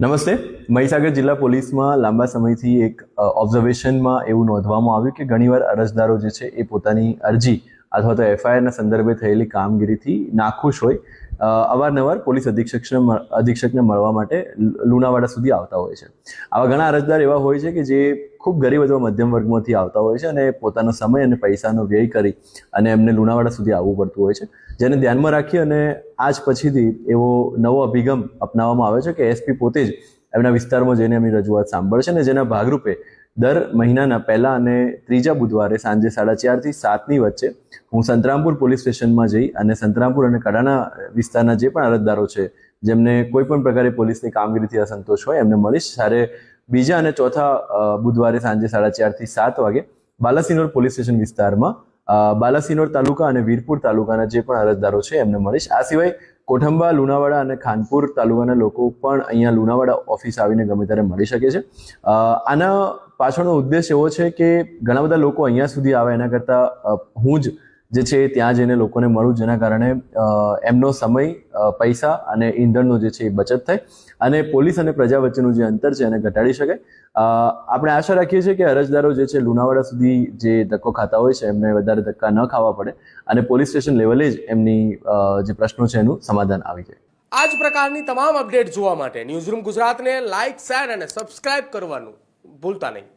નમસ્તે. મહીસાગર જિલ્લા પોલીસમાં લાંબા સમયથી એક ઓબ્ઝર્વેશનમાં એવું નોંધવામાં આવ્યું કે ઘણીવાર અરજદારો જે છે એ પોતાની અરજી અથવા તો એફઆઈઆરના સંદર્ભે થયેલી કામગીરીથી નાખુશ હોય અવારનવાર પોલીસ અધિક્ષકને મળવા માટે લુણાવાડા સુધી આવતા હોય છે. આવા ઘણા અરજદાર એવા હોય છે કે જે ખૂબ ગરીબ અથવા મધ્યમ વર્ગમાંથી આવતા હોય છે અને પોતાનો સમય અને પૈસાનો વ્યય કરી અને એમને લુણાવાડા સુધી આવવું પડતું હોય છે, જેને ધ્યાનમાં રાખી અને આજ પછીથી એવો નવો અભિગમ અપનાવવામાં આવે છે કે એસપી પોતે જ એમના વિસ્તારમાં જઈને એમની રજૂઆત સાંભળશે અને જેના ભાગરૂપે દર મહિનાના પહેલા અને ત્રીજા બુધવારે સાંજે 4:30 થી 7ની વચ્ચે હું સંતરામપુર પોલીસ સ્ટેશનમાં જઈ અને સંતરામપુર અને કડાણા વિસ્તારના જે પણ અરજદારો છે જેમને કોઈ પણ પ્રકારે પોલીસની કામગીરીથી અસંતોષ હોય એમને મળીશ. જ્યારે બીજા અને ચોથા બુધવારે સાંજે 4:30 થી 7 વાગે બાલાસિનોર પોલીસ સ્ટેશન વિસ્તારમાં બાલાસિનોર તાલુકા અને વીરપુર તાલુકાના જે પણ અરજદારો છે એમને મળીશ. આ સિવાય કોઠંબા, લુણાવાડા અને ખાનપુર તાલુકાના લોકો પણ અહીંયા લુણાવાડા ઓફિસ આવીને ગમે ત્યારે મળી શકે છે. આના પાછળનો ઉદ્દેશ એવો છે કે ઘણા બધા લોકો અહીંયા સુધી આવે એના કરતાં હું જ જે છે ત્યાં જઈને લોકોને મળું, જેના કારણે એમનો સમય, પૈસા અને ઈંધણનો જે છે એ બચત થાય અને પોલીસ અને પ્રજા વચ્ચેનું જે અંતર છે એને ઘટાડી શકાય. આપણે આશા રાખીએ છીએ કે અરજદારો જે છે લુણાવાડા સુધી જે ધક્કો ખાતા હોય છે એમને વધારે ધક્કા ન ખાવા પડે અને પોલીસ સ્ટેશન લેવલે જ એમની જે પ્રશ્નો છે એનું સમાધાન આવી જાય. આ જ પ્રકારની તમામ અપડેટ જોવા માટે ન્યૂઝરૂમ ગુજરાતને લાઇક, શેર અને સબસ્ક્રાઇબ કરવાનું ભૂલતા નહીં.